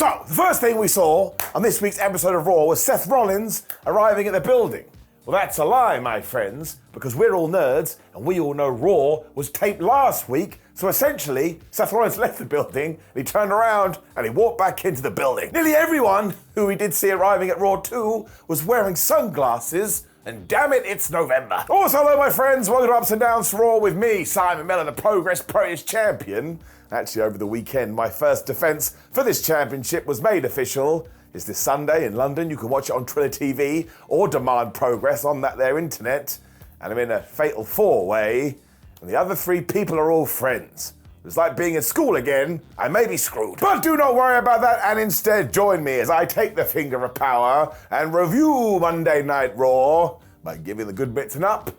So, the first thing we saw on this week's episode of Raw was Seth Rollins arriving at the building. Well, that's a lie, my friends, because we're all nerds and we all know Raw was taped last week. So essentially, Seth Rollins left the building, and he turned around and he walked back into the building. Nearly everyone who we did see arriving at Raw 2 was wearing sunglasses, and damn it, it's November. Also, hello my friends, welcome to Ups and Downs for Raw with me, Simon Miller, the Progress British Champion. Actually, over the weekend, my first defence for this championship was made official. It's this Sunday in London. You can watch it on Triller TV or Demand Progress on that there internet. And I'm in a fatal four-way, and the other three people are all friends. It's like being in school again. I may be screwed. But do not worry about that, and instead join me as I take the finger of power and review Monday Night Raw by giving the good bits an up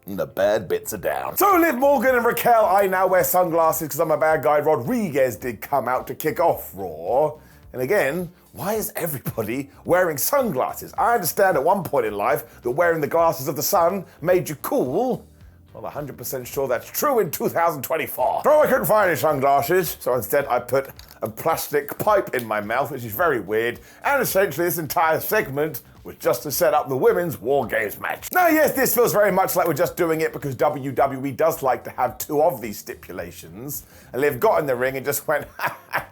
and the bad bits are down. So Liv Morgan and Raquel, I now wear sunglasses because I'm a bad guy. Rodriguez did come out to kick off Raw. And again, why is everybody wearing sunglasses? I understand at one point in life that wearing the glasses of the sun made you cool. Well, 100% sure that's true in 2024. So I couldn't find any sunglasses, so instead I put a plastic pipe in my mouth, which is very weird. And essentially this entire segment was just to set up the women's WarGames match. Now, yes, this feels very much like we're just doing it because WWE does like to have two of these stipulations. And Liv got in the ring and just went,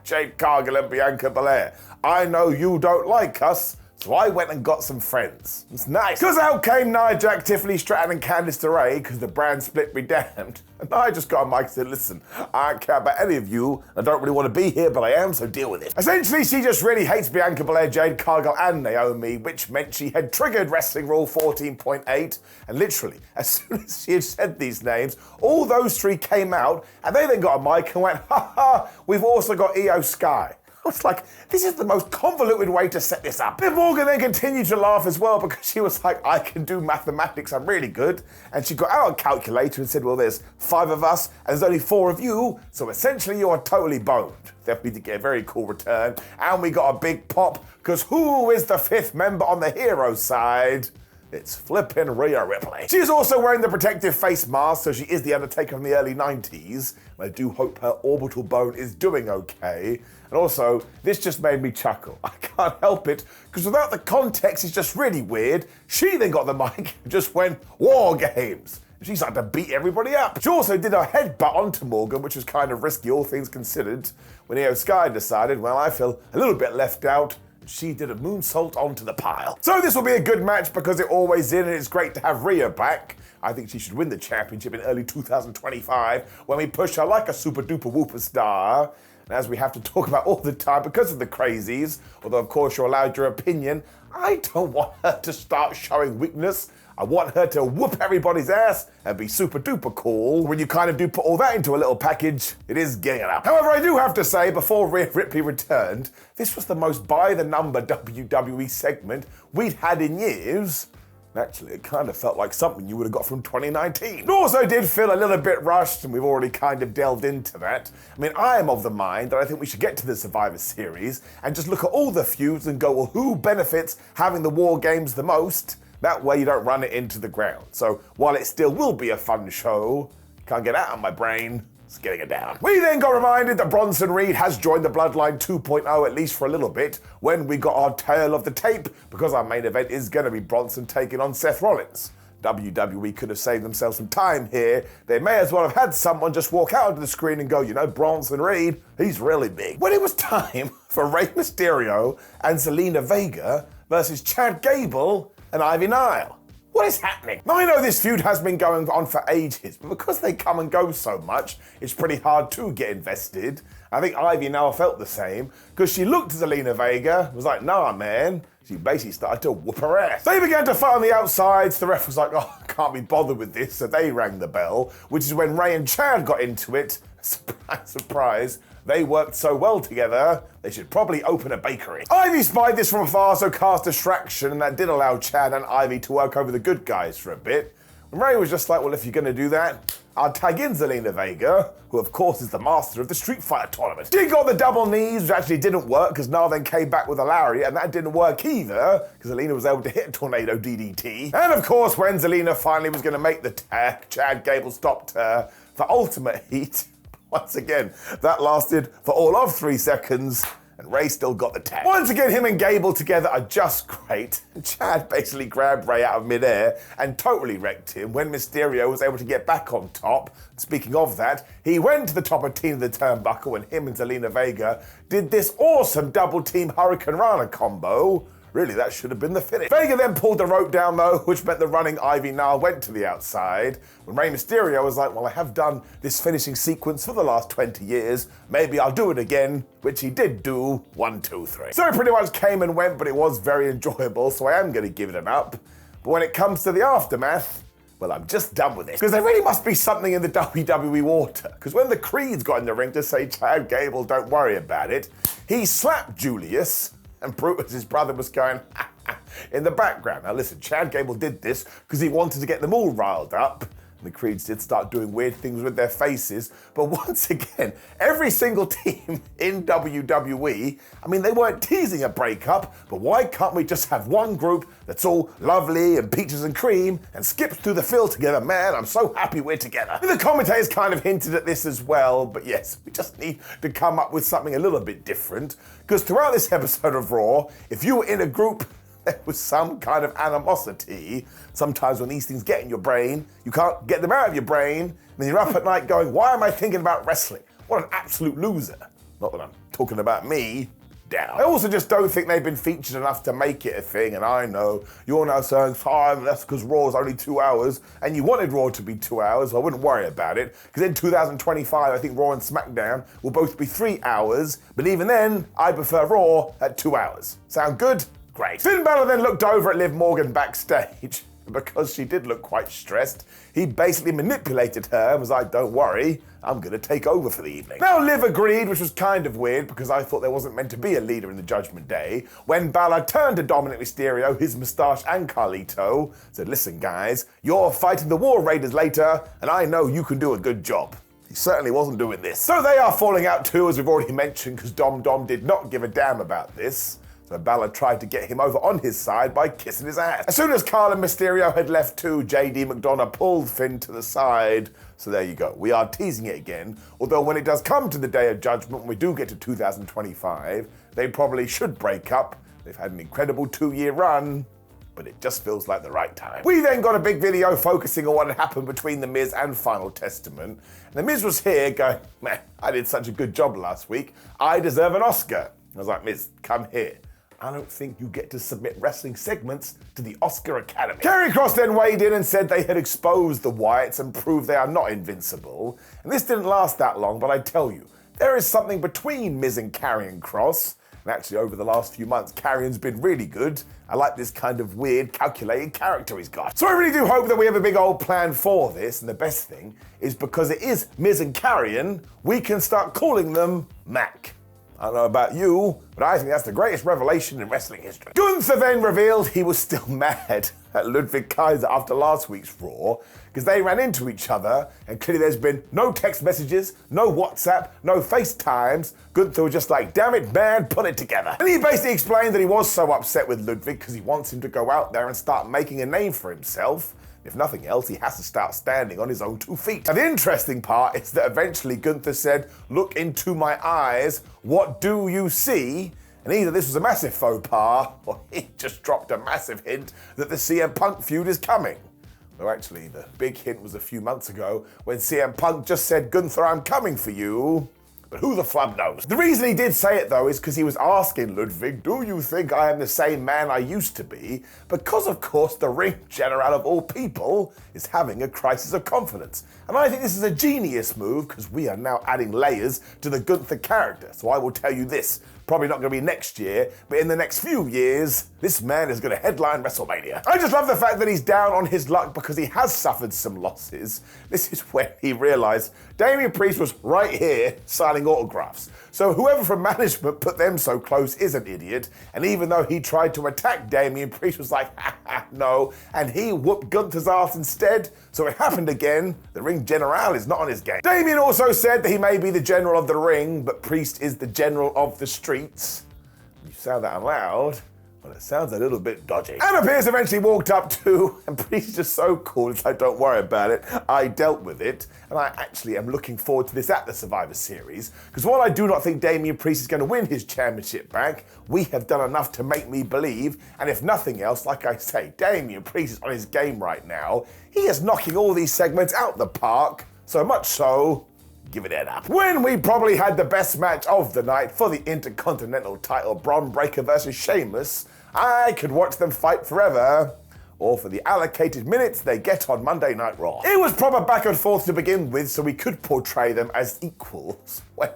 Jade Cargill and Bianca Belair, I know you don't like us, so I went and got some friends. It's nice. Because out came Nia Jax, Tiffany Stratton and Candice LeRae because the brand split be damned. And I just got on mic and said, listen, I don't care about any of you. I don't really want to be here, but I am, so deal with it. Essentially, she just really hates Bianca Belair, Jade Cargill and Naomi, which meant she had triggered Wrestling Rule 14.8. And literally, as soon as she had said these names, all those three came out and they then got a mic and went, ha ha, we've also got Io Sky. I was like, this is the most convoluted way to set this up. Liv Morgan then continued to laugh as well because she was like, I can do mathematics, I'm really good. And she got out a calculator and said, well, there's 5 of us and there's only 4 of you, so essentially you are totally boned. Then we did get a very cool return and we got a big pop because who is the 5th member on the hero side? It's flippin' Rhea Ripley. She is also wearing the protective face mask, so she is the Undertaker from the early 90s. And I do hope her orbital bone is doing okay. And also, this just made me chuckle. I can't help it, because without the context, it's just really weird. She then got the mic and just went, WarGames. She started to beat everybody up. She also did a headbutt onto Morgan, which was kind of risky, all things considered, when Io Sky decided, well, I feel a little bit left out. She did a moonsault onto the pile. So this will be a good match because it always is, and it's great to have Rhea back. I think she should win the championship in early 2025 when we push her like a super duper whooper star. And as we have to talk about all the time because of the crazies, although of course you're allowed your opinion, I don't want her to start showing weakness. I want her to whoop everybody's ass and be super duper cool. When you kind of do put all that into a little package, it is getting up. However, I do have to say, before Rhea Ripley returned, this was the most by-the-number WWE segment we'd had in years. Actually, it kind of felt like something you would have got from 2019. It also did feel a little bit rushed, and we've already kind of delved into that. I mean, I am of the mind that I think we should get to the Survivor Series and just look at all the feuds and go, well, who benefits having the War Games the most? That way you don't run it into the ground. So while it still will be a fun show, can't get out of my brain, it's getting it down. We then got reminded that Bronson Reed has joined the Bloodline 2.0 at least for a little bit when we got our tale of the tape because our main event is going to be Bronson taking on Seth Rollins. WWE could have saved themselves some time here. They may as well have had someone just walk out onto the screen and go, you know, Bronson Reed, he's really big. When it was time for Rey Mysterio and Zelina Vega versus Chad Gable and Ivy Nile. What is happening? Now, I know this feud has been going on for ages, but because they come and go so much, it's pretty hard to get invested. I think Ivy Nile felt the same, because she looked at Zelina Vega, was like, nah, man. She basically started to whoop her ass. They began to fight on the outsides. The ref was like, oh, I can't be bothered with this, so they rang the bell, which is when Ray and Chad got into it. Surprise, surprise. They worked so well together, they should probably open a bakery. Ivy spied this from afar, so cast distraction, and that did allow Chad and Ivy to work over the good guys for a bit. And Ray was just like, well, if you're gonna do that, I'll tag in Zelina Vega, who of course is the master of the Street Fighter tournament. Did got the double knees, which actually didn't work, because Nar then came back with a lariat, and that didn't work either, because Zelina was able to hit a tornado DDT. And of course, when Zelina finally was gonna make the tag, Chad Gable stopped her for ultimate heat. Once again, that lasted for all of 3 seconds, and Ray still got the tag. Once again, him and Gable together are just great. Chad basically grabbed Ray out of midair and totally wrecked him when Mysterio was able to get back on top. Speaking of that, he went to the top of Team of the Turnbuckle when him and Zelina Vega did this awesome double team Hurricane Rana combo. Really, that should have been the finish. Vega then pulled the rope down though, which meant the running Ivy Nile went to the outside. When Rey Mysterio was like, well, I have done this finishing sequence for the last 20 years. Maybe I'll do it again, which he did do. 1, 2, 3. So it pretty much came and went, but it was very enjoyable, so I am going to give it an up. But when it comes to the aftermath, well, I'm just done with it. Because there really must be something in the WWE water. Because when the Creeds got in the ring to say, Chad Gable, don't worry about it, he slapped Julius, and Brutus, his brother, was going in the background. Now listen, Chad Gable did this because he wanted to get them all riled up. And the Creeds did start doing weird things with their faces. But once again, every single team in WWE, I mean, they weren't teasing a breakup, but why can't we just have one group that's all lovely and peaches and cream and skips through the field together? Man, I'm so happy we're together. And the commentators kind of hinted at this as well, but yes, we just need to come up with something a little bit different. Because throughout this episode of Raw, if you were in a group, there was some kind of animosity. Sometimes when these things get in your brain, you can't get them out of your brain, and then you're up at night going, why am I thinking about wrestling? What an absolute loser. Not that I'm talking about me. Down. I also just don't think they've been featured enough to make it a thing, and I know you're now saying, fine, that's because Raw is only 2 hours, and you wanted Raw to be 2 hours, so I wouldn't worry about it, because in 2025, I think Raw and SmackDown will both be 3 hours, but even then, I prefer Raw at 2 hours. Sound good? Great. Finn Balor then looked over at Liv Morgan backstage. Because she did look quite stressed, he basically manipulated her and was like, don't worry, I'm going to take over for the evening. Now Liv agreed, which was kind of weird because I thought there wasn't meant to be a leader in the Judgment Day, when Balor turned to Dominic Mysterio, his moustache and Carlito, said, listen guys, you're fighting the War Raiders later, and I know you can do a good job. He certainly wasn't doing this. So they are falling out too, as we've already mentioned, because Dom did not give a damn about this. So Balor tried to get him over on his side by kissing his ass. As soon as Carl and Mysterio had left too, JD McDonough pulled Finn to the side. So there you go. We are teasing it again. Although when it does come to the Day of Judgment, when we do get to 2025, they probably should break up. They've had an incredible 2-year run, but it just feels like the right time. We then got a big video focusing on what had happened between The Miz and Final Testament. And The Miz was here going, man, I did such a good job last week. I deserve an Oscar. I was like, Miz, come here. I don't think you get to submit wrestling segments to the Oscar Academy. Karrion Kross then weighed in and said they had exposed the Wyatts and proved they are not invincible. And this didn't last that long, but I tell you, there is something between Miz and Karrion Kross. And actually, over the last few months, Karrion's been really good. I like this kind of weird, calculated character he's got. So I really do hope that we have a big old plan for this. And the best thing is because it is Miz and Karrion, we can start calling them Mac. I don't know about you, but I think that's the greatest revelation in wrestling history. Gunther then revealed he was still mad at Ludwig Kaiser after last week's Raw, because they ran into each other, and clearly there's been no text messages, no WhatsApp, no FaceTimes. Gunther was just like, damn it, man, put it together. And he basically explained that he was so upset with Ludwig because he wants him to go out there and start making a name for himself. If nothing else, he has to start standing on his own 2 feet. And the interesting part is that eventually Gunther said, look into my eyes, what do you see? And either this was a massive faux pas, or he just dropped a massive hint that the CM Punk feud is coming. Though actually, the big hint was a few months ago when CM Punk just said, Gunther, I'm coming for you. But who the flub knows? The reason he did say it though is because he was asking Ludwig, do you think I am the same man I used to be? Because of course the ring general of all people is having a crisis of confidence. And I think this is a genius move because we are now adding layers to the Gunther character. So I will tell you this, probably not going to be next year, but in the next few years, this man is going to headline WrestleMania. I just love the fact that he's down on his luck because he has suffered some losses. This is when he realized Damian Priest was right here signing autographs. So whoever from management put them so close is an idiot. And even though he tried to attack Damian, Priest was like, no. And he whooped Gunther's ass instead. So it happened again. The ring general is not on his game. Damian also said that he may be the general of the ring, but Priest is the general of the streets. You say that out loud, Well, it sounds a little bit dodgy. Anna Pierce eventually walked up to, and Priest is just so cool, it's like, don't worry about it, I dealt with it, and I actually am looking forward to this at the Survivor Series, because while I do not think Damian Priest is going to win his championship back, we have done enough to make me believe, and if nothing else, like I say, Damian Priest is on his game right now. He is knocking all these segments out the park, so much so, give it head up. When we probably had the best match of the night for the Intercontinental title, Bron Breakker versus Sheamus, I could watch them fight forever, or for the allocated minutes they get on Monday Night Raw. It was proper back and forth to begin with, so we could portray them as equals, when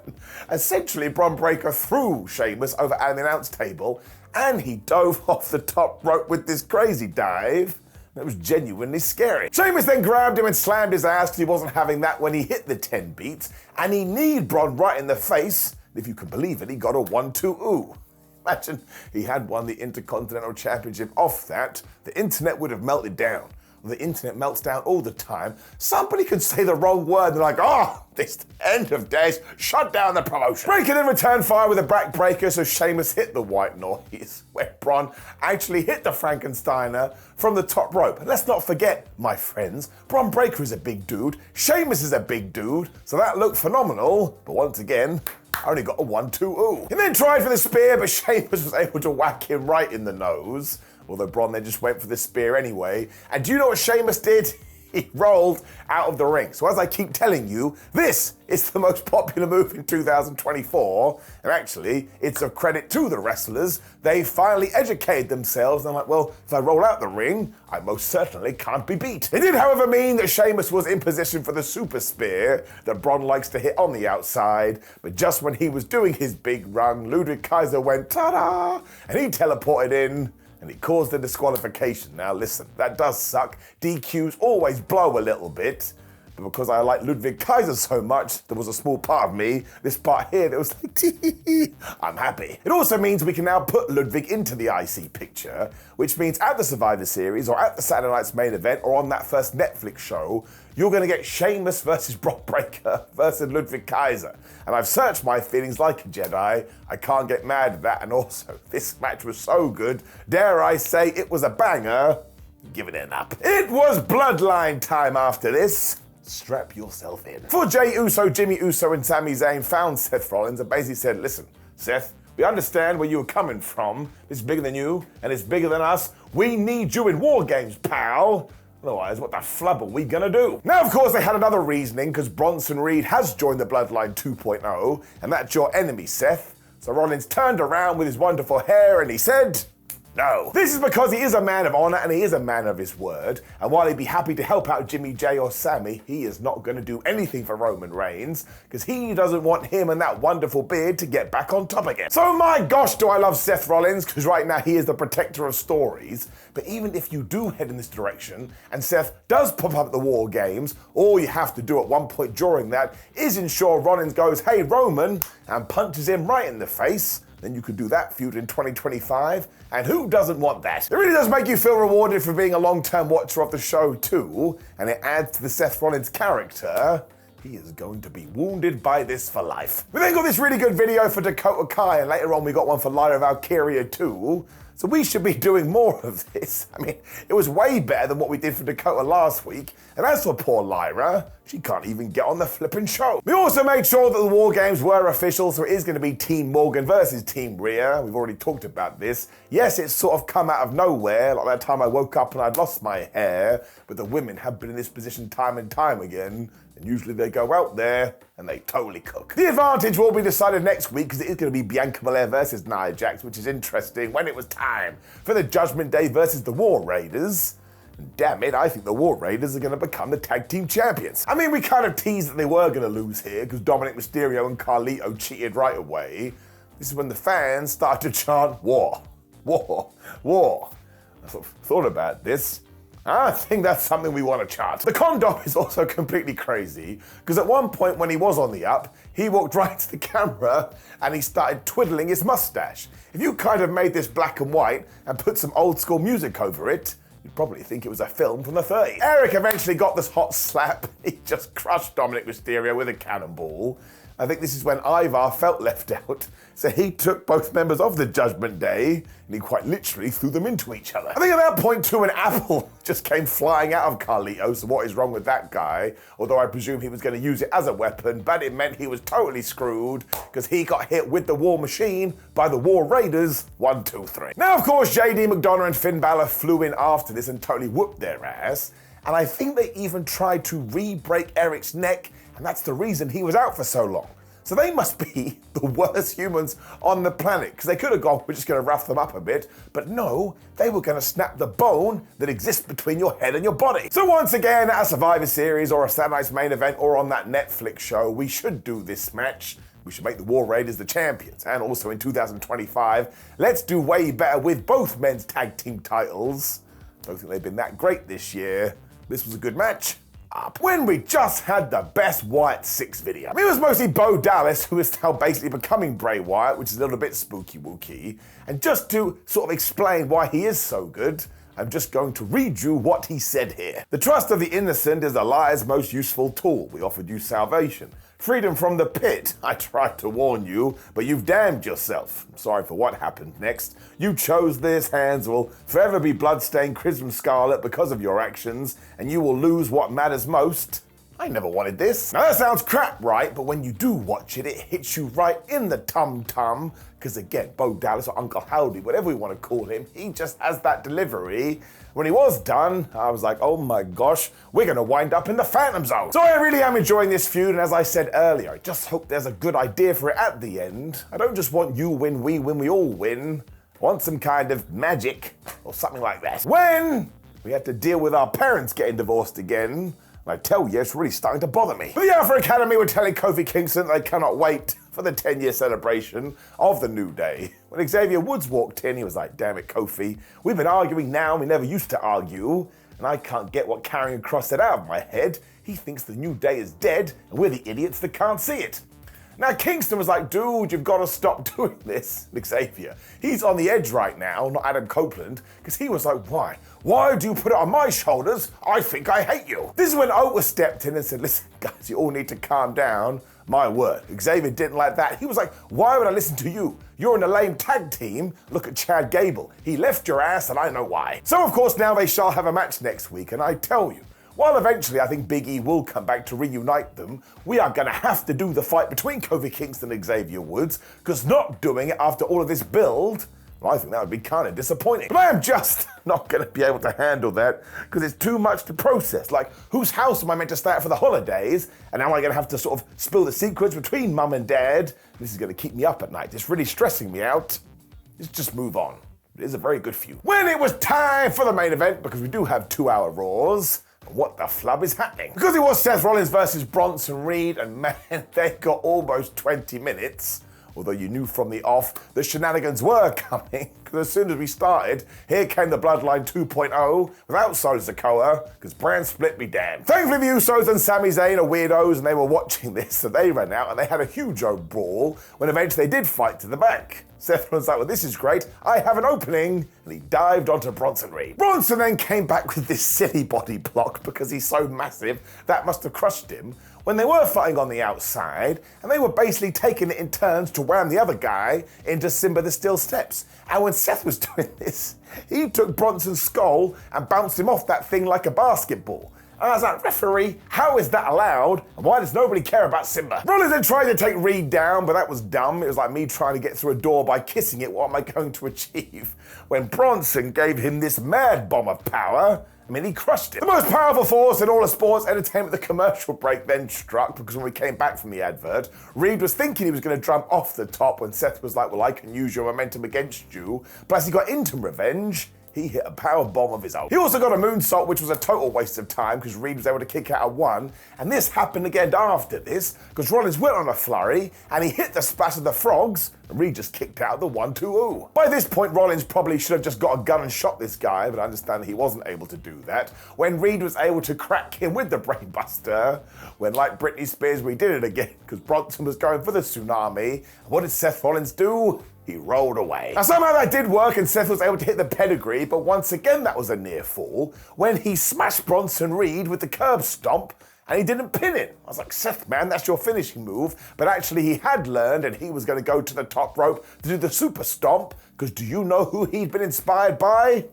essentially Bron Breakker threw Sheamus over an announce table, and he dove off the top rope with this crazy dive. That was genuinely scary. Sheamus then grabbed him and slammed his ass because he wasn't having that when he hit the 10 beats, and he kneed Bron right in the face. If you can believe it, he got a 1-2-ooh. Imagine he had won the Intercontinental Championship off that. The internet would have melted down. The internet melts down all the time. Somebody could say the wrong word and they're like, oh, this end of days, shut down the promotion. Breakker then returned fire with a backbreaker, so Sheamus hit the white noise, where Bron actually hit the Frankensteiner from the top rope. And let's not forget, my friends, Bron Breakker is a big dude, Sheamus is a big dude, so that looked phenomenal, but once again, I only got a 1-2-ooh. He then tried for the spear, but Sheamus was able to whack him right in the nose. Although Bron then just went for the spear anyway. And do you know what Sheamus did? He rolled out of the ring. So as I keep telling you, this is the most popular move in 2024. And actually, it's a credit to the wrestlers. They finally educated themselves. And I'm like, well, if I roll out the ring, I most certainly can't be beat. It did, however, mean that Sheamus was in position for the super spear that Bron likes to hit on the outside. But just when he was doing his big run, Ludwig Kaiser went, ta-da! And he teleported in. And it caused a disqualification. Now listen, that does suck. DQs always blow a little bit. But because I like Ludwig Kaiser so much, there was a small part of me, this part here, that was like, I'm happy. It also means we can now put Ludwig into the IC picture, which means at the Survivor Series, or at the Saturday Night's main event, or on that first Netflix show, you're going to get Sheamus versus Bron Breakker versus Ludwig Kaiser. And I've searched my feelings like a Jedi. I can't get mad at that. And also, this match was so good, dare I say it was a banger. Give it an up. It was Bloodline time after this. Strap yourself in. For Jey Uso, Jimmy Uso, and Sami Zayn found Seth Rollins and basically said, listen, Seth, we understand where you're coming from. It's bigger than you, and it's bigger than us. We need you in WarGames, pal. Otherwise, what the flub are we gonna do? Now, of course, they had another reasoning, because Bronson Reed has joined the Bloodline 2.0, and that's your enemy, Seth. So Rollins turned around with his wonderful hair and he said, no. This is because he is a man of honor and he is a man of his word. And while he'd be happy to help out Jimmy J or Sammy, he is not going to do anything for Roman Reigns because he doesn't want him and that wonderful beard to get back on top again. So my gosh, do I love Seth Rollins, because right now he is the protector of stories. But even if you do head in this direction and Seth does pop up at the WarGames, all you have to do at one point during that is ensure Rollins goes, hey Roman, and punches him right in the face. Then you could do that feud in 2025, and who doesn't want that? It really does make you feel rewarded for being a long-term watcher of the show too, and it adds to the Seth Rollins character. He is going to be wounded by this for life. We then got this really good video for Dakota Kai, and later on we got one for Lyra Valkyria too. So we should be doing more of this. I mean, it was way better than what we did for Dakota last week. And as for poor Lyra, she can't even get on the flipping show. We also made sure that the WarGames were official, so it is going to be Team Morgan versus Team Rhea. We've already talked about this. Yes, it's sort of come out of nowhere, like that time I woke up and I'd lost my hair, but the women have been in this position time and time again. And usually they go out there and they totally cook. The advantage will be decided next week because it is going to be Bianca Belair versus Nia Jax, which is interesting when it was time for the Judgment Day versus the War Raiders. And damn it, I think the War Raiders are going to become the tag team champions. I mean, we kind of teased that they were going to lose here because Dominic Mysterio and Carlito cheated right away. This is when the fans started to chant, war, war, war. I thought about this. I think that's something we want to chart. The condom is also completely crazy, because at one point when he was on the up, he walked right to the camera and he started twiddling his mustache. If you kind of made this black and white and put some old school music over it, you'd probably think it was a film from the 30s. Eric eventually got this hot slap. He just crushed Dominic Mysterio with a cannonball. I think this is when Ivar felt left out, so he took both members of the Judgment Day and he quite literally threw them into each other. I think at that point too, an apple just came flying out of Carlito, so what is wrong with that guy? Although I presume he was going to use it as a weapon, but it meant he was totally screwed because he got hit with the War Machine by the War Raiders, 1, 2, 3. Now of course JD McDonough and Finn Balor flew in after this and totally whooped their ass, and I think they even tried to re-break Eric's neck, and that's the reason he was out for so long. So they must be the worst humans on the planet, because they could have gone, we're just going to rough them up a bit, but no, they were going to snap the bone that exists between your head and your body. So once again, at a Survivor Series or a Saturday Night's Main Event or on that Netflix show, we should do this match. We should make the War Raiders the champions. And also in 2025, let's do way better with both men's tag team titles. Don't think they've been that great this year. This was a good match. Up. When we just had the best Wyatt 6 video. I mean, it was mostly Bo Dallas, who is now basically becoming Bray Wyatt, which is a little bit spooky wooky. And just to sort of explain why he is so good, I'm just going to read you what he said here. The trust of the innocent is a liar's most useful tool. We offered you salvation. Freedom from the pit. I tried to warn you, but you've damned yourself. I'm sorry for what happened next. You chose this. Hands will forever be bloodstained crimson scarlet because of your actions, and you will lose what matters most. I never wanted this. Now that sounds crap, right? But when you do watch it, it hits you right in the tum-tum. Because again, Bo Dallas or Uncle Howdy, whatever we want to call him, he just has that delivery. When he was done, I was like, oh my gosh, we're going to wind up in the Phantom Zone. So I really am enjoying this feud, and as I said earlier, I just hope there's a good idea for it at the end. I don't just want you win, we all win. I want some kind of magic or something like that. When we had to deal with our parents getting divorced again, and I tell you, it's really starting to bother me. But the Alpha Academy were telling Kofi Kingston they cannot wait for the 10-year celebration of the New Day. When Xavier Woods walked in, he was like, damn it, Kofi, we've been arguing now, we never used to argue, and I can't get what Karrion Kross said out of my head. He thinks the New Day is dead, and we're the idiots that can't see it. Now Kingston was like, dude, you've got to stop doing this, Xavier. He's on the edge right now, not Adam Copeland, because he was like, why? Why do you put it on my shoulders? I think I hate you. This is when Otis stepped in and said, listen, guys, you all need to calm down. My word, Xavier didn't like that. He was like, why would I listen to you? You're in a lame tag team. Look at Chad Gable. He left your ass and I know why. So of course now they shall have a match next week, and I tell you, while eventually I think Big E will come back to reunite them, we are going to have to do the fight between Kofi Kingston and Xavier Woods, because not doing it after all of this build, well, I think that would be kind of disappointing. But I am just not going to be able to handle that because it's too much to process. Like, whose house am I meant to stay at for the holidays? And am I going to have to sort of spill the secrets between mum and dad? This is going to keep me up at night. It's really stressing me out. Let's just move on. It is a very good feud. When it was time for the main event, because we do have 2-hour Raws, what the flub is happening? Because it was Seth Rollins versus Bronson Reed, and man, they got almost 20 minutes. Although you knew from the off the shenanigans were coming, because as soon as we started, here came the Bloodline 2.0 without Solo Sikoa, because brand split be damned. Thankfully the Usos and Sami Zayn are weirdos and they were watching this, so they ran out and they had a huge old brawl when eventually they did fight to the back. Seth was like, well, this is great, I have an opening, and he dived onto Bronson Reed. Bronson then came back with this silly body block because he's so massive, that must have crushed him, when they were fighting on the outside, and they were basically taking it in turns to ram the other guy into Simba the Steel Steps. And when Seth was doing this, he took Bronson's skull and bounced him off that thing like a basketball. And I was like, referee, how is that allowed? And why does nobody care about Simba? Rollins then tried to take Reed down, but that was dumb. It was like me trying to get through a door by kissing it. What am I going to achieve? When Bronson gave him this mad bomb of power, I mean, he crushed it. The most powerful force in all of sports entertainment. The commercial break then struck, because when we came back from the advert, Reed was thinking he was going to jump off the top when Seth was like, well, I can use your momentum against you. But as he got into revenge, he hit a power bomb of his own. He also got a moonsault, which was a total waste of time because Reed was able to kick out a one. And this happened again after this because Rollins went on a flurry and he hit the splash of the frogs and Reed just kicked out the 1-2-0. By this point, Rollins probably should have just got a gun and shot this guy, but I understand that he wasn't able to do that. When Reed was able to crack him with the brainbuster, when like Britney Spears, we did it again because Bronson was going for the tsunami. And what did Seth Rollins do? He rolled away. Now somehow that did work and Seth was able to hit the pedigree, but once again that was a near fall when he smashed Bronson Reed with the curb stomp and he didn't pin it. I was like, Seth, man, that's your finishing move. But actually he had learned and he was going to go to the top rope to do the super stomp, because do you know who he'd been inspired by?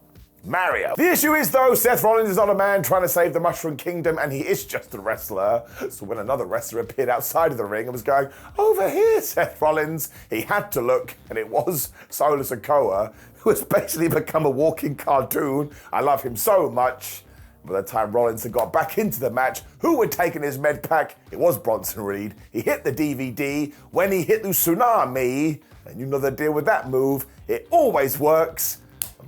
Mario. The issue is, though, Seth Rollins is not a man trying to save the Mushroom Kingdom, and he is just a wrestler. So when another wrestler appeared outside of the ring and was going, over here, Seth Rollins, he had to look, and it was Solo Sikoa, who has basically become a walking cartoon. I love him so much. By the time Rollins had got back into the match, who had taken his med pack? It was Bronson Reed. He hit the DVD when he hit the tsunami, and you know the deal with that move. It always works.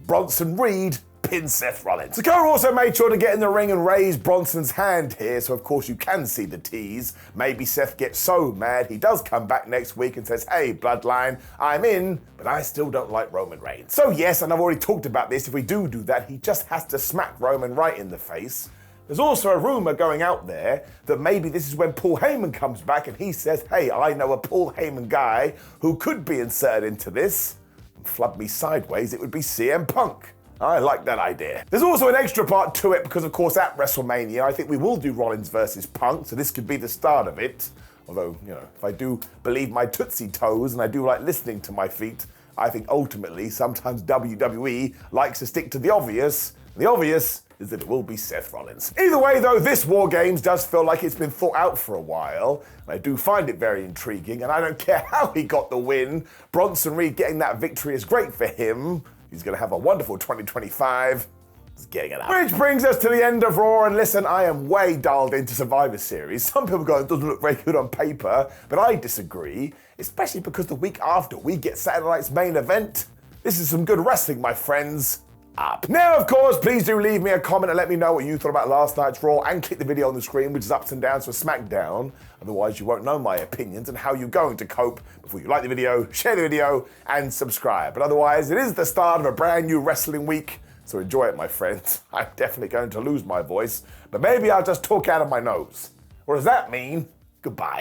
Bronson Reed pins Seth Rollins. Sikoa also made sure to get in the ring and raise Bronson's hand here, so of course you can see the tease. Maybe Seth gets so mad he does come back next week and says, hey, Bloodline, I'm in, but I still don't like Roman Reigns. So yes, and I've already talked about this, if we do that, he just has to smack Roman right in the face. There's also a rumor going out there that maybe this is when Paul Heyman comes back and he says, hey, I know a Paul Heyman guy who could be inserted into this. Flub me sideways, it would be CM Punk. I like that idea. There's also an extra part to it because, of course, at WrestleMania, I think we will do Rollins versus Punk, so this could be the start of it. Although, you know, if I do believe my Tootsie Toes and I do like listening to my feet, I think ultimately sometimes WWE likes to stick to the obvious. The obvious is that it will be Seth Rollins. Either way, though, this WarGames does feel like it's been thought out for a while. I do find it very intriguing, and I don't care how he got the win. Bronson Reed getting that victory is great for him. He's going to have a wonderful 2025. He's getting it out. Which brings us to the end of Raw, and listen, I am way dialed into Survivor Series. Some people go, it doesn't look very good on paper, but I disagree, especially because the week after we get Saturday night's main event. This is some good wrestling, my friends. Up. Now, of course, please do leave me a comment and let me know what you thought about last night's Raw, and click the video on the screen, which is ups and downs for SmackDown. Otherwise, you won't know my opinions and how you're going to cope before you like the video, share the video, and subscribe. But otherwise, it is the start of a brand new wrestling week, so enjoy it, my friends. I'm definitely going to lose my voice, but maybe I'll just talk out of my nose. What does that mean? Goodbye.